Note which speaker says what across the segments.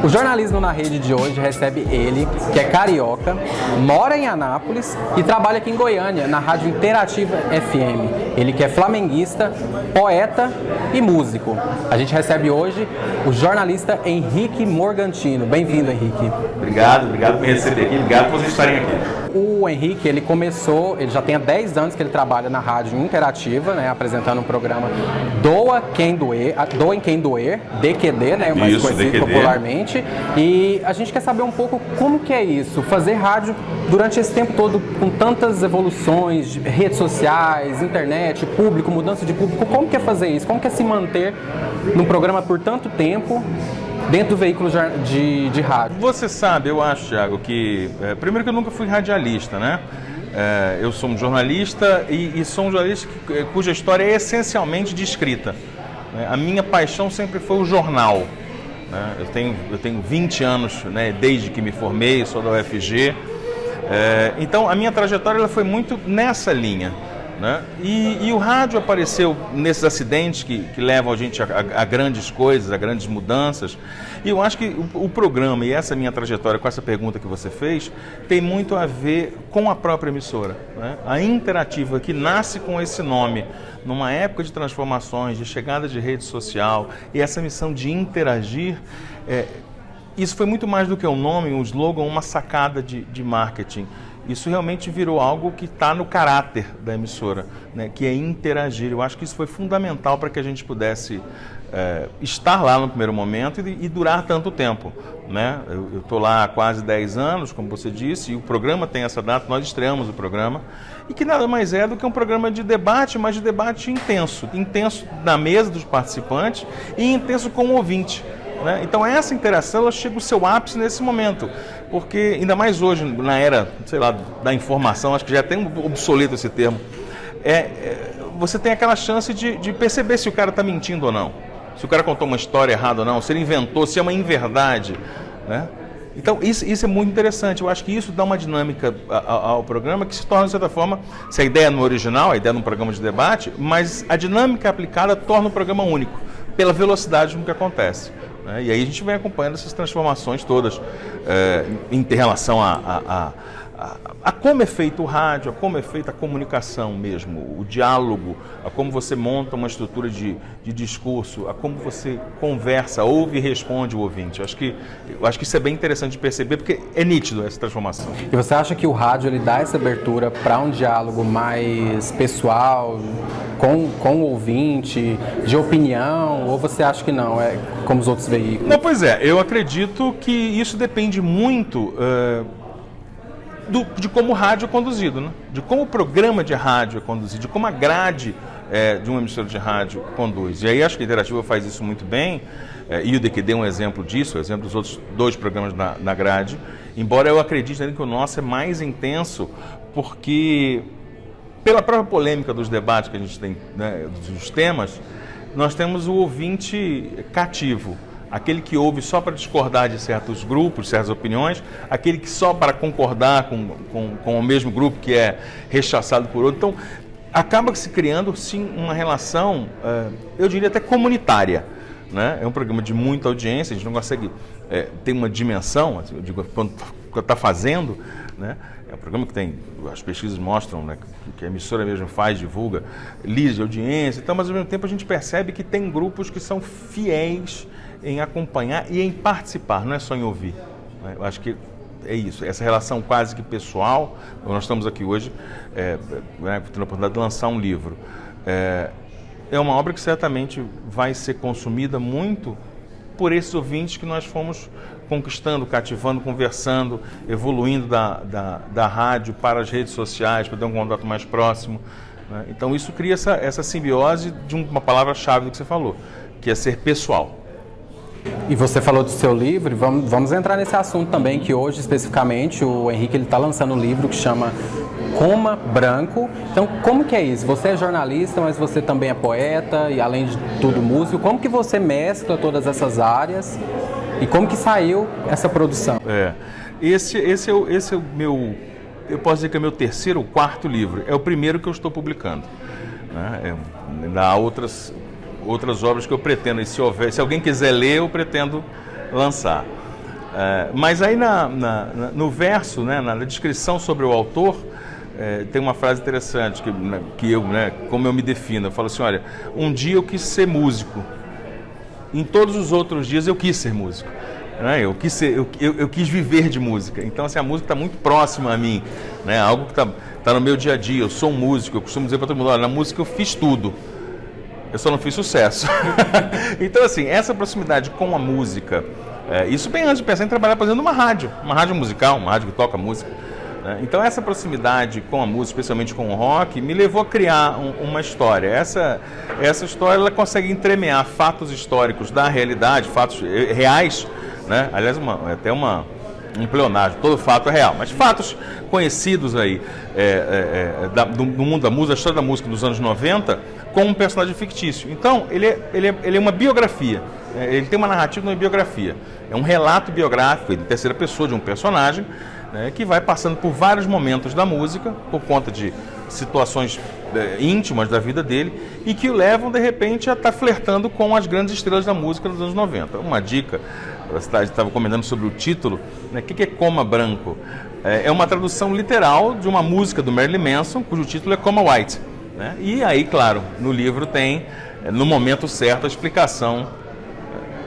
Speaker 1: O Jornalismo na Rede de hoje recebe ele, que é carioca, mora em Anápolis e trabalha aqui em Goiânia, na Rádio Interativa FM. Ele que é flamenguista, poeta e músico. A gente recebe hoje o jornalista Henrique Morgantino. Bem-vindo, Henrique.
Speaker 2: Obrigado por me receber aqui, obrigado por vocês estarem aqui.
Speaker 1: O Henrique, ele já tem há 10 anos que ele trabalha na Rádio Interativa, né, apresentando um programa Doa em Quem Doer, DQD, né, mais conhecido DQD popularmente. E a gente quer saber um pouco como que é isso, fazer rádio durante esse tempo todo, com tantas evoluções, de redes sociais, internet, público, mudança de público. Como que é fazer isso? Como que é se manter num programa por tanto tempo dentro do veículo de rádio?
Speaker 2: Você sabe, eu acho, Thiago, que... primeiro que eu nunca fui radialista, né? Eu sou um jornalista e sou um jornalista cuja história é essencialmente de escrita. A minha paixão sempre foi o jornal. Eu tenho 20 anos, né, desde que me formei, sou da UFG. Então, a minha trajetória ela foi muito nessa linha. Né? E o rádio apareceu nesses acidentes que levam a gente a grandes coisas, a grandes mudanças. E eu acho que o programa e essa minha trajetória com essa pergunta que você fez tem muito a ver com a própria emissora. Né? A Interativa, que nasce com esse nome, numa época de transformações, de chegada de rede social, e essa missão de interagir, isso foi muito mais do que um nome, um slogan, uma sacada de marketing. Isso realmente virou algo que está no caráter da emissora, né, que é interagir. Eu acho que isso foi fundamental para que a gente pudesse estar lá no primeiro momento e durar tanto tempo. Né? Eu estou lá há quase 10 anos, como você disse, e o programa tem essa data, nós estreamos o programa, e que nada mais é do que um programa de debate, mas de debate intenso. Intenso na mesa dos participantes e intenso com o ouvinte. Né? Então essa interação ela chega ao seu ápice nesse momento, porque ainda mais hoje, na era, sei lá, da informação, acho que já tem obsoleto esse termo, você tem aquela chance de perceber se o cara está mentindo ou não, se o cara contou uma história errada ou não, se ele inventou, se é uma inverdade. Né? Então isso é muito interessante, eu acho que isso dá uma dinâmica ao programa que se torna, de certa forma, se a ideia no original, a ideia num programa de debate, mas a dinâmica aplicada torna o programa único, pela velocidade com que acontece. E aí a gente vem acompanhando essas transformações todas em relação a como é feito o rádio, a como é feita a comunicação mesmo, o diálogo, a como você monta uma estrutura de discurso, a como você conversa, ouve e responde o ouvinte. Eu acho que isso é bem interessante de perceber, porque é nítido essa transformação.
Speaker 1: E você acha que o rádio ele dá essa abertura para um diálogo mais pessoal, com o ouvinte, de opinião, ou você acha que não, é como os outros veículos?
Speaker 2: Não, pois é, eu acredito que isso depende muito de como o rádio é conduzido, né? De como o programa de rádio é conduzido, de como a grade de uma emissora de rádio conduz. E aí acho que a Interativa faz isso muito bem, e o DQD é um exemplo disso, exemplo dos outros 2 programas na grade, embora eu acredite ainda que o nosso é mais intenso, porque pela própria polêmica dos debates que a gente tem, né, dos temas, nós temos o ouvinte cativo. Aquele que ouve só para discordar de certos grupos, certas opiniões, aquele que só para concordar com o mesmo grupo que é rechaçado por outro. Então, acaba se criando, sim, uma relação, eu diria até comunitária. Né? É um programa de muita audiência, a gente não consegue ter uma dimensão, assim, eu digo, quando está fazendo, né? É um programa que tem, as pesquisas mostram, né, que a emissora mesmo faz, divulga, líderes de audiência, então, mas ao mesmo tempo a gente percebe que tem grupos que são fiéis em acompanhar e em participar, não é só em ouvir. Né? Eu acho que é isso, essa relação quase que pessoal. Nós estamos aqui hoje, tendo a oportunidade de lançar um livro. É uma obra que certamente vai ser consumida muito por esses ouvintes que nós fomos conquistando, cativando, conversando, evoluindo da rádio para as redes sociais, para ter um contato mais próximo. Né? Então isso cria essa simbiose de uma palavra-chave do que você falou, que é ser pessoal.
Speaker 1: E você falou do seu livro, vamos entrar nesse assunto também, que hoje especificamente o Henrique está lançando um livro que chama Coma Branco. Então, como que é isso? Você é jornalista, mas você também é poeta e, além de tudo, músico. Como que você mescla todas essas áreas e como que saiu essa produção?
Speaker 2: Esse é o meu, eu posso dizer que é o meu 3º ou 4º livro. É o primeiro que eu estou publicando. Né? Há outras obras que eu pretendo, e se alguém quiser ler, eu pretendo lançar. Mas aí no verso, né, na descrição sobre o autor, tem uma frase interessante que eu, né, como eu me defino, eu falo assim, olha, um dia eu quis ser músico, em todos os outros dias eu quis ser músico. Eu quis viver de música. Então, assim, a música está muito próxima a mim, né? Algo que tá no meu dia a dia. Eu sou um músico, eu costumo dizer para todo mundo, olha, na música eu fiz tudo, eu só não fiz sucesso. Então, assim, essa proximidade com a música, isso bem antes de pensar em trabalhar fazendo uma rádio musical, uma rádio que toca música, né? Então, essa proximidade com a música, especialmente com o rock, me levou a criar uma história. Essa história, ela consegue entremear fatos históricos da realidade, fatos reais, né? Aliás, até um pleonasmo, todo fato é real, mas fatos conhecidos aí do mundo da música, da história da música dos anos 90, com um personagem fictício. Então, ele é uma biografia, ele tem uma narrativa, uma biografia. É um relato biográfico de terceira pessoa de um personagem, né, que vai passando por vários momentos da música, por conta de situações íntimas da vida dele, e que o levam, de repente, a estar flertando com as grandes estrelas da música dos anos 90. Uma dica, você estava comentando sobre o título, né? O que é Coma Branco? É uma tradução literal de uma música do Marilyn Manson, cujo título é Coma White, né? E aí, claro, no livro tem, no momento certo, a explicação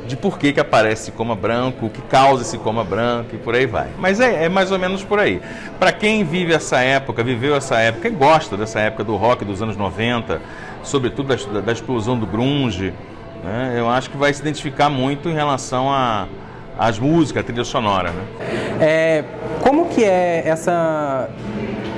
Speaker 2: de por que aparece coma branco, o que causa esse coma branco e por aí vai. Mas é mais ou menos por aí. Para quem viveu essa época e gosta dessa época do rock dos anos 90, sobretudo da explosão do grunge, né, eu acho que vai se identificar muito em relação às músicas, a trilha sonora. Né?
Speaker 1: Como que é essa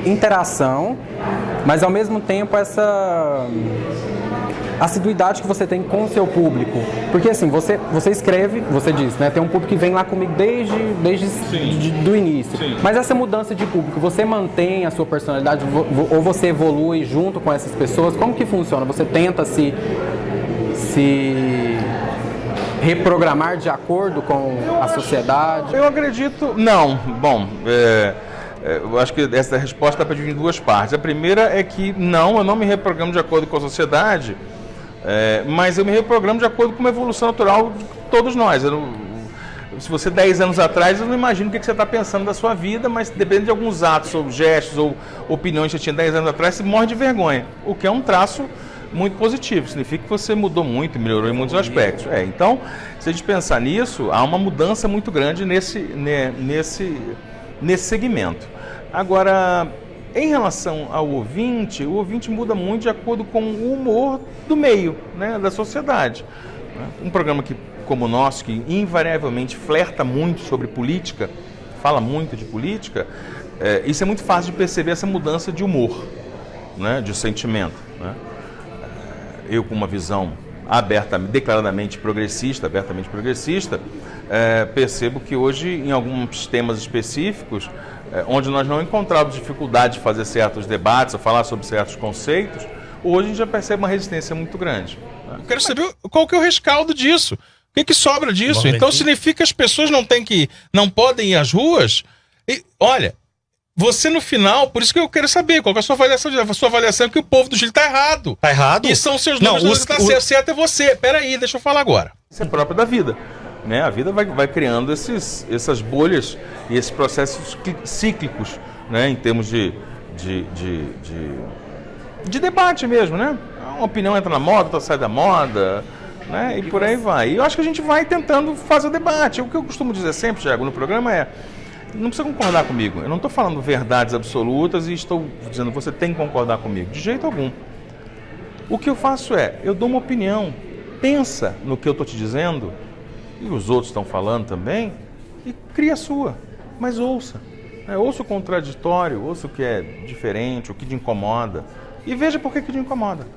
Speaker 1: interação, mas ao mesmo tempo essa assiduidade que você tem com o seu público? Porque assim, você escreve, você diz, né, tem um público que vem lá comigo desde do início. Sim. Mas essa mudança de público, você mantém a sua personalidade ou você evolui junto com essas pessoas? Como que funciona? Você tenta se reprogramar de acordo com a sociedade?
Speaker 2: Eu acredito... Não. Bom, eu acho que essa resposta dá para dividir em duas partes. A primeira é que eu não me reprogramo de acordo com a sociedade, mas eu me reprogramo de acordo com uma evolução natural de todos nós. Se você 10 anos atrás, eu não imagino o que você está pensando da sua vida, mas dependendo de alguns atos, ou gestos, ou opiniões que você tinha 10 anos atrás, você morre de vergonha, o que é um traço muito positivo, significa que você mudou muito, melhorou em muitos aspectos. Então, se a gente pensar nisso, há uma mudança muito grande nesse segmento. Agora, em relação ao ouvinte, o ouvinte muda muito de acordo com o humor do meio, né, da sociedade. Um programa como o nosso, que invariavelmente flerta muito sobre política, fala muito de política, isso é muito fácil de perceber, essa mudança de humor, né, de sentimento. Né? Eu, com uma visão declaradamente progressista, percebo que hoje, em alguns temas específicos, onde nós não encontramos dificuldade de fazer certos debates ou falar sobre certos conceitos, hoje a gente já percebe uma resistência muito grande.
Speaker 3: Eu quero saber qual que é o rescaldo disso. O que sobra disso? Então significa que as pessoas não podem ir às ruas? E, olha, você no final, por isso que eu quero saber qual que é a sua avaliação. A sua avaliação é que o povo do Chile está errado.
Speaker 4: Está errado?
Speaker 3: E são seus números, que está certo é você. Peraí, deixa eu falar agora.
Speaker 2: Isso é próprio da vida. Né? A vida vai criando essas bolhas e esses processos cíclicos, né? Em termos de debate mesmo, né? Uma opinião entra na moda, outra sai da moda, né? E por aí vai. E eu acho que a gente vai tentando fazer o debate. O que eu costumo dizer sempre, Thiago, no programa não precisa concordar comigo. Eu não estou falando verdades absolutas e estou dizendo você tem que concordar comigo. De jeito algum. O que eu faço eu dou uma opinião, pensa no que eu estou te dizendo, e os outros estão falando também, e cria a sua, mas ouça. Ouça o contraditório, ouça o que é diferente, o que te incomoda, e veja por que te incomoda.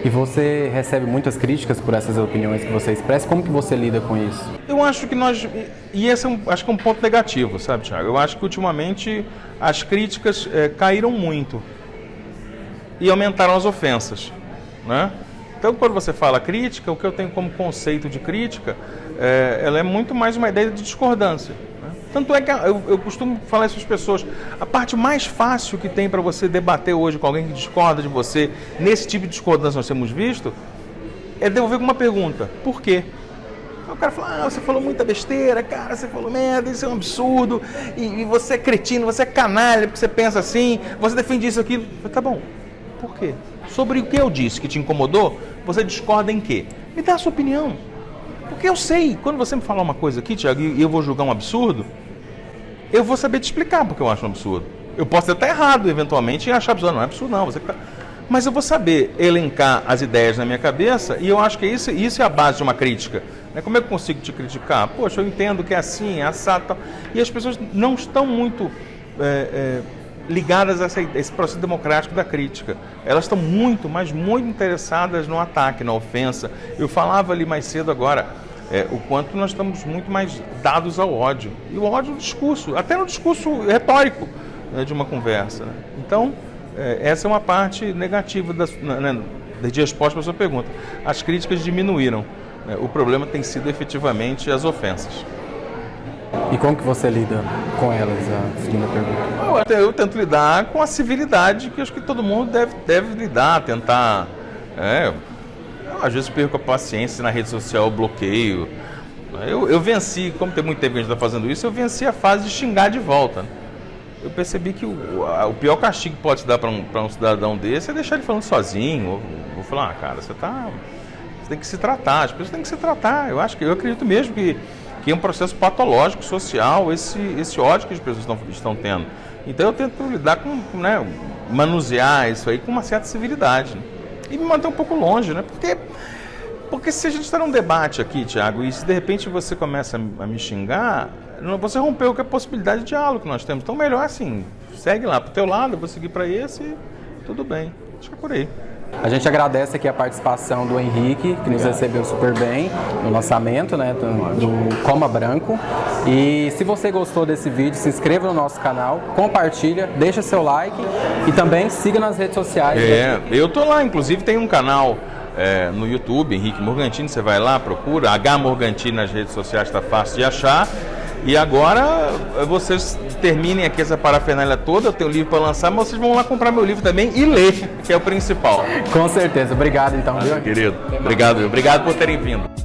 Speaker 1: E você recebe muitas críticas por essas opiniões que você expressa, como que você lida com isso?
Speaker 2: Eu acho que esse acho que é um ponto negativo, sabe, Thiago? Eu acho que ultimamente as críticas caíram muito e aumentaram as ofensas, né? Então, quando você fala crítica, o que eu tenho como conceito de crítica, ela é muito mais uma ideia de discordância. Né? Tanto é que eu costumo falar isso às pessoas, a parte mais fácil que tem para você debater hoje com alguém que discorda de você, nesse tipo de discordância que nós temos visto, é devolver com uma pergunta: por quê? O cara fala, você falou muita besteira, cara, você falou merda, isso é um absurdo, e você é cretino, você é canalha, porque você pensa assim, você defende isso, aquilo. Eu falei, tá bom, por quê? Sobre o que eu disse que te incomodou, você discorda em quê? Me dá a sua opinião. Porque eu sei, quando você me falar uma coisa aqui, Thiago, e eu vou julgar um absurdo, eu vou saber te explicar porque eu acho um absurdo. Eu posso estar errado, eventualmente, e achar absurdo. Não é absurdo, não. Mas eu vou saber elencar as ideias na minha cabeça, e eu acho que isso é a base de uma crítica. Como é que eu consigo te criticar? Poxa, eu entendo que é assim, é assado, tal. E as pessoas não estão muito ligadas a esse processo democrático da crítica. Elas estão muito, mas muito interessadas no ataque, na ofensa. Eu falava ali mais cedo agora, o quanto nós estamos muito mais dados ao ódio. E o ódio no discurso, até no discurso retórico, de uma conversa. Então, essa é uma parte negativa de resposta para a sua pergunta. As críticas diminuíram. O problema tem sido efetivamente as ofensas.
Speaker 1: E como que você lida com elas, a segunda pergunta?
Speaker 2: Eu tento lidar com a civilidade que acho que todo mundo deve lidar, tentar... às vezes perco a paciência na rede social, bloqueio. Eu venci, como tem muito tempo que a gente está fazendo isso, eu venci a fase de xingar de volta. Eu percebi que o pior castigo que pode se dar para um cidadão desse é deixar ele falando sozinho. Vou falar, cara, você tem que se tratar, as pessoas têm que se tratar. Eu acredito mesmo que é um processo patológico, social, esse ódio que as pessoas estão tendo. Então eu tento lidar com, manusear isso aí com uma certa civilidade. E me manter um pouco longe, né? Porque se a gente está num debate aqui, Thiago, e se de repente você começa a me xingar, você rompeu com a possibilidade de diálogo que nós temos. Então melhor assim, segue lá pro teu lado, eu vou seguir para esse e tudo bem. Acho que é por aí.
Speaker 1: A gente agradece aqui a participação do Henrique, que nos recebeu super bem no lançamento, do Coma Branco. E se você gostou desse vídeo, se inscreva no nosso canal, compartilha, deixa seu like e também siga nas redes sociais.
Speaker 2: Eu tô lá, inclusive tem um canal no YouTube, Henrique Morgantini, você vai lá, procura, H Morgantini nas redes sociais, está fácil de achar. E agora vocês terminem aqui essa parafernália toda, eu tenho livro para lançar, mas vocês vão lá comprar meu livro também e ler, que é o principal.
Speaker 1: Com certeza. Obrigado então, viu?
Speaker 2: Querido. Obrigado por terem vindo.